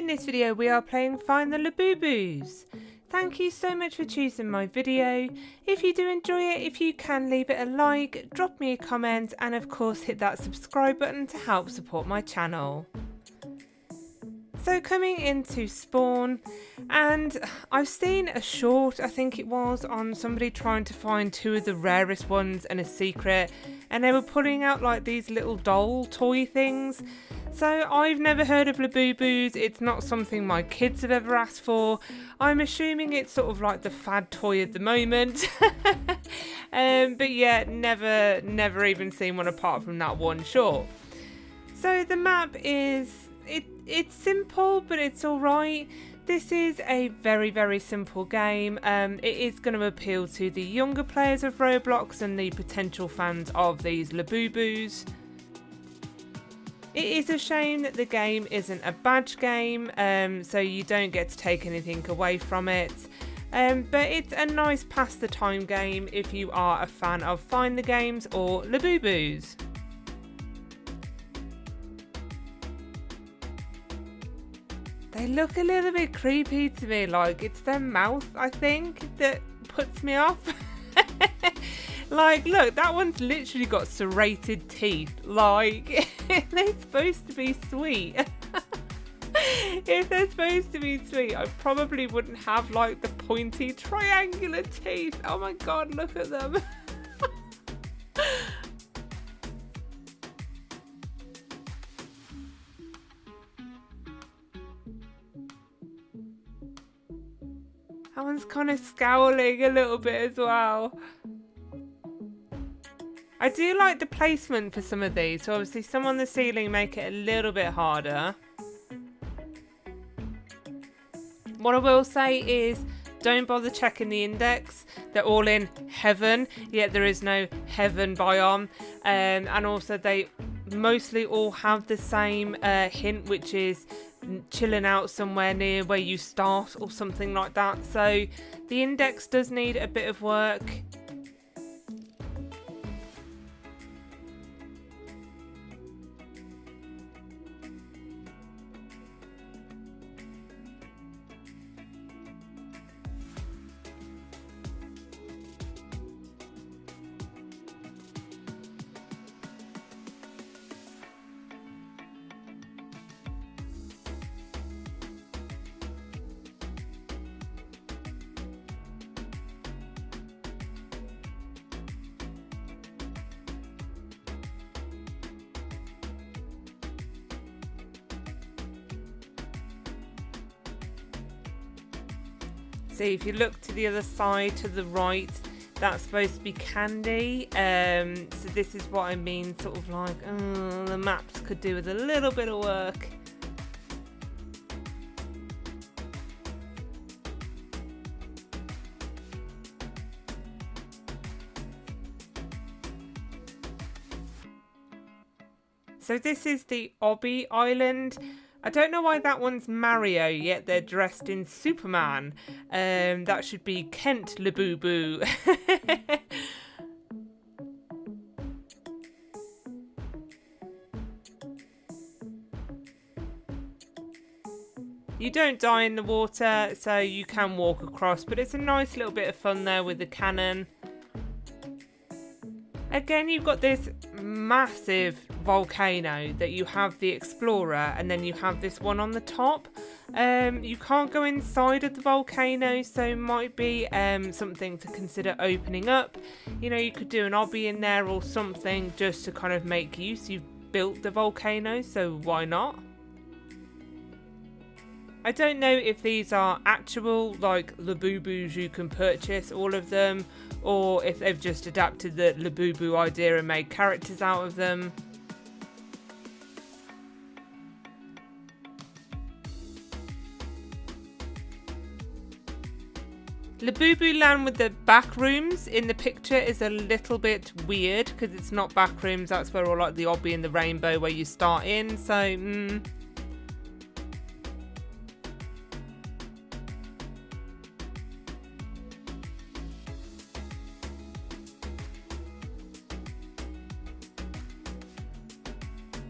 In this video we are playing Find the Labubus. Thank you so much for choosing my video. If you do enjoy it, if you can leave it a like, drop me a comment and of course hit that subscribe button to help support my channel. So coming into spawn, and I've seen a short, I think it was, on somebody trying to find two of the rarest ones and a secret, and they were pulling out like these little doll toy things. So I've never heard of Labubus, it's not something my kids have ever asked for. I'm assuming it's sort of like the fad toy at the moment. But yeah, never even seen one apart from that one short. So the map is, it's simple, but it's alright. This is a very simple game. It is going to appeal to the younger players of Roblox and the potential fans of these Labubus. It is a shame that the game isn't a badge game, so you don't get to take anything away from it. But it's a nice pass the time game if you are a fan of Find the Games or Labubus. They look a little bit creepy to me, like it's their mouth, I think, that puts me off. Like, look, that one's literally got serrated teeth. Like, they're supposed to be sweet. If they're supposed to be sweet, I probably wouldn't have, like, the pointy triangular teeth. Oh my god, look at them. That one's kind of scowling a little bit as well. I do like the placement for some of these, so obviously some on the ceiling make it a little bit harder. What I will say is, don't bother checking the index. They're all in heaven, yet there is no heaven biome. And also they mostly all have the same hint, which is chilling out somewhere near where you start or something like that. So the index does need a bit of work. See, if you look to the other side, to the right, that's supposed to be candy. So this is what I mean, sort of like, the maps could do with a little bit of work. So this is the OBBY Island. I don't know why that one's Mario, yet they're dressed in Superman. That should be Kent Labubu. You don't die in the water, so you can walk across, but it's a nice little bit of fun there with the cannon. Again, you've got this massive volcano that you have the explorer, and then you have this one on the top. You can't go inside of the volcano, so might be something to consider opening up. You know, you could do an obby in there or something just to kind of make use. You've built the volcano, so why not? I don't know if these are actual, like, Labubus you can purchase, all of them, or if they've just adapted the Labubu idea and made characters out of them. Labubu Land with the back rooms in the picture is a little bit weird because it's not back rooms. That's where all like the obby and the rainbow where you start in. So,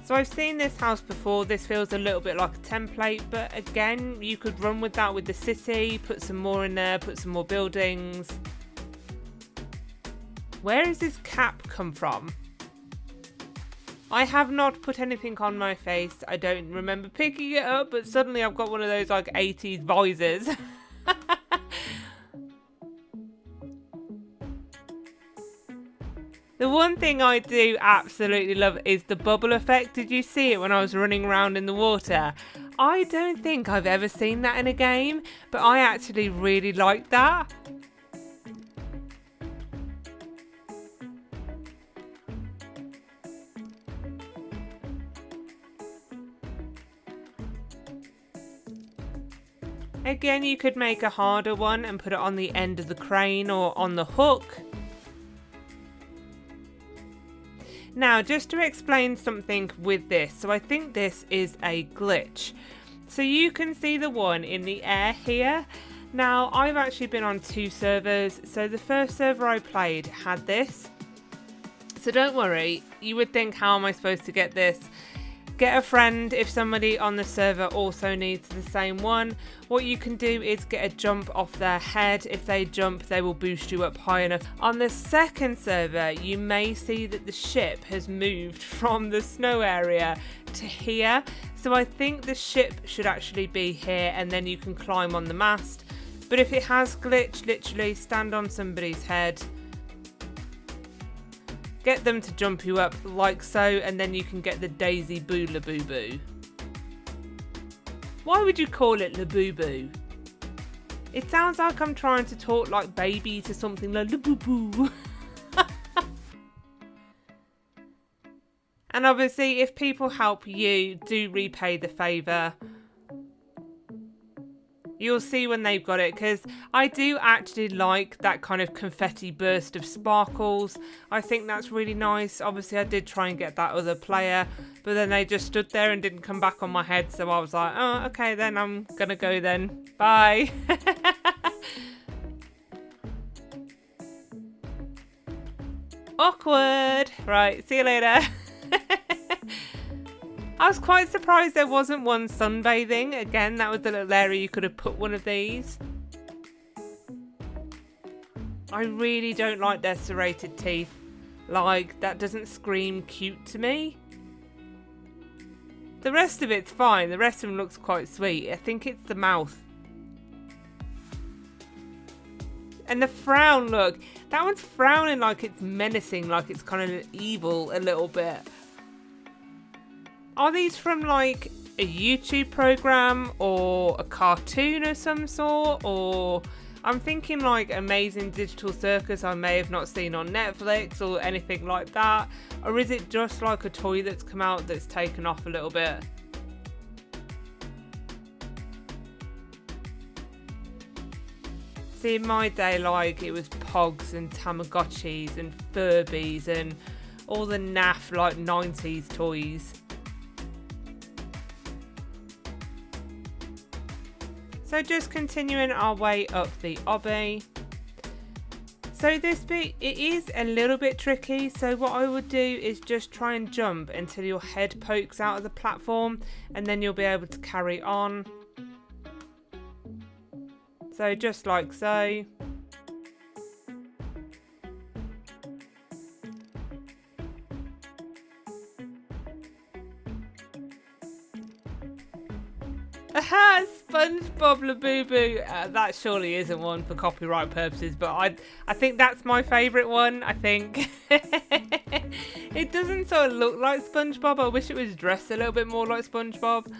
So I've seen this house before. This feels a little bit like a template, but again, you could run with that with the city, put some more in there, put some more buildings. Where has this cap come from? I have not put anything on my face. I don't remember picking it up, but suddenly I've got one of those like 80s visors. The one thing I do absolutely love is the bubble effect. Did you see it when I was running around in the water? I don't think I've ever seen that in a game, but I actually really like that. Again, you could make a harder one and put it on the end of the crane or on the hook. Now, just to explain something with this, so I think this is a glitch. So you can see the one in the air here. Now, I've actually been on 2 servers. So the first server I played had this. So don't worry, you would think, how am I supposed to get this? Get a friend if somebody on the server also needs the same one. What you can do is get a jump off their head. If they jump, they will boost you up high enough. On the second server, you may see that the ship has moved from the snow area to here. So I think the ship should actually be here, and then you can climb on the mast. But if it has glitched, literally stand on somebody's head, get them to jump you up like so, and then you can get the daisybu Labubu. Why would you call it Labubu? It sounds like I'm trying to talk like baby to something like Labubu. And obviously, if people help you, do repay the favour. You'll see when they've got it, because I do actually like that kind of confetti burst of sparkles. I think that's really nice. Obviously, I did try and get that other player, but then they just stood there and didn't come back on my head. So I was like, oh, okay, then I'm going to go then. Bye. Awkward. Right, see you later. I was quite surprised there wasn't one sunbathing. Again, that was the little area you could have put one of these. I really don't like their serrated teeth. Like, that doesn't scream cute to me. The rest of it's fine. The rest of them looks quite sweet. I think it's the mouth. And the frown, look. That one's frowning like it's menacing, like it's kind of evil a little bit. Are these from like a YouTube program or a cartoon of some sort? Or I'm thinking like Amazing Digital Circus I may have not seen on Netflix or anything like that. Or is it just like a toy that's come out that's taken off a little bit? See, in my day, like, it was Pogs and Tamagotchis and Furbies and all the naff like 90s toys. So just continuing our way up the OBBY. So this bit, it is a little bit tricky. So what I would do is just try and jump until your head pokes out of the platform, and then you'll be able to carry on. So just like so. Aha, SpongeBob Labubu. That surely isn't one for copyright purposes, but I think that's my favourite one, I think. It doesn't sort of look like SpongeBob. I wish it was dressed a little bit more like SpongeBob.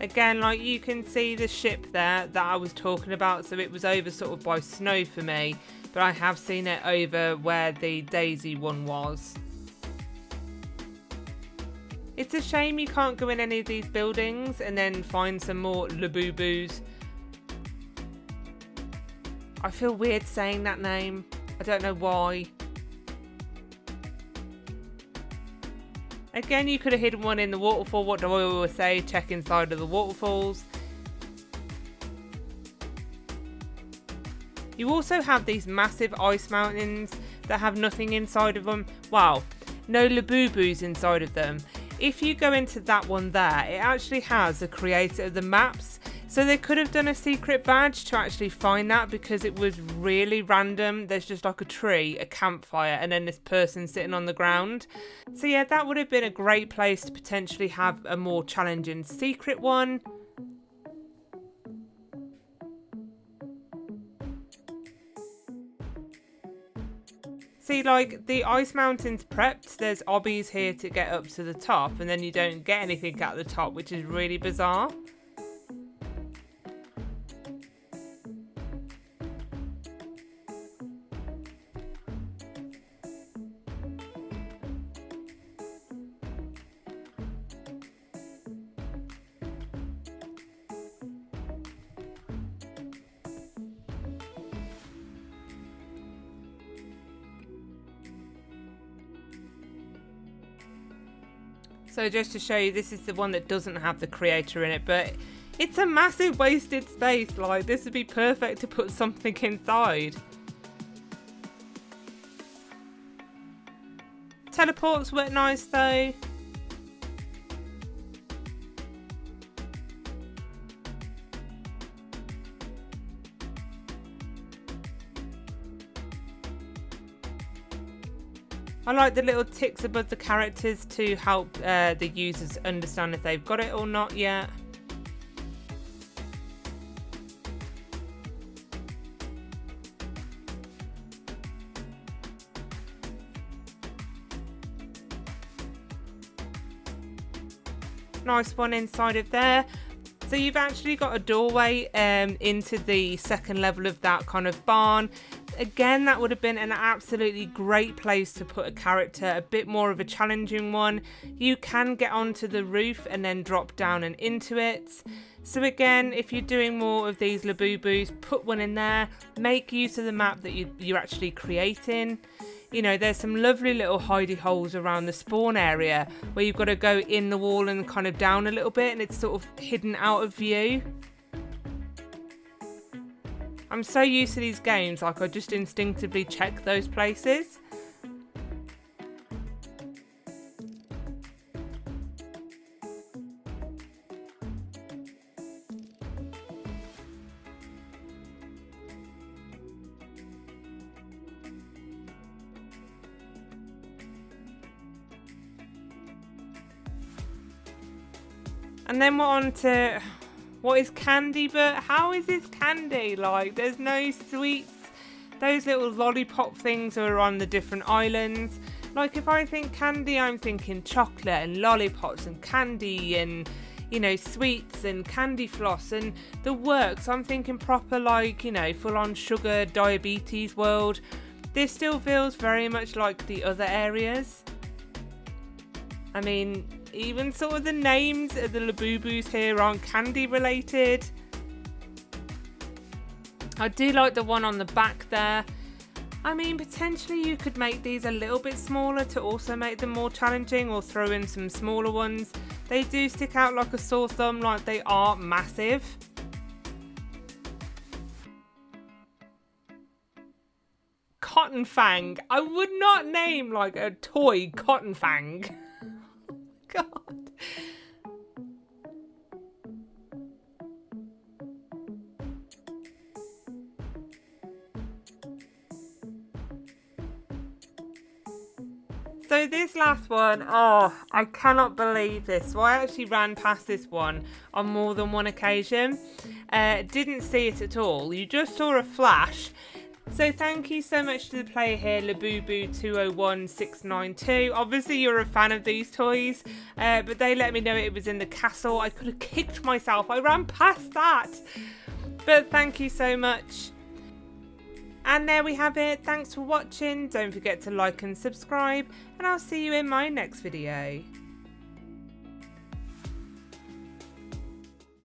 Again, like you can see the ship there that I was talking about, so it was over sort of by snow for me, but I have seen it over where the Daisy one was. It's a shame you can't go in any of these buildings and then find some more Labubus. I feel weird saying that name. I don't know why. Again, you could have hidden one in the waterfall. What do I always say? Check inside of the waterfalls. You also have these massive ice mountains that have nothing inside of them. Wow, no Labubus inside of them. If you go into that one there, it actually has the creator of the maps. So they could have done a secret badge to actually find that, because it was really random. There's just like a tree, a campfire, and then this person sitting on the ground. So yeah, that would have been a great place to potentially have a more challenging secret one. See, like the ice mountain's prepped, there's obbies here to get up to the top, and then you don't get anything at the top, which is really bizarre. So just to show you, this is the one that doesn't have the creator in it, but it's a massive wasted space. Like, this would be perfect to put something inside. Teleports work nice though. I like the little ticks above the characters to help the users understand if they've got it or not yet. Nice one inside of there. So you've actually got a doorway into the second level of that kind of barn. Again, that would have been an absolutely great place to put a character, a bit more of a challenging one. You can get onto the roof and then drop down and into it. So again, if you're doing more of these Labubus, put one in there. Make use of the map that you're actually creating. You know, there's some lovely little hidey holes around the spawn area where you've got to go in the wall and kind of down a little bit, and it's sort of hidden out of view. I'm so used to these games, like I just instinctively check those places. And then we're on to what is candy, but how is this candy? Like, there's no sweets. Those little lollipop things are on the different islands. Like, if I think candy, I'm thinking chocolate and lollipops and candy and, you know, sweets and candy floss and the works. I'm thinking proper, like, you know, full on sugar diabetes world. This still feels very much like the other areas. I mean, even sort of the names of the Labubus here aren't candy related. I do like the one on the back there. I mean, potentially you could make these a little bit smaller to also make them more challenging, or throw in some smaller ones. They do stick out like a sore thumb, like they are massive. Cotton Fang. I would not name like a toy Cotton Fang. God. So this last one, oh, I cannot believe this. So I actually ran past this one on more than one occasion. Didn't see it at all. You just saw a flash. So thank you so much to the player here, Labubu201692. Obviously you're a fan of these toys, but they let me know it was in the castle. I could have kicked myself. I ran past that. But thank you so much. And there we have it. Thanks for watching. Don't forget to like and subscribe, and I'll see you in my next video.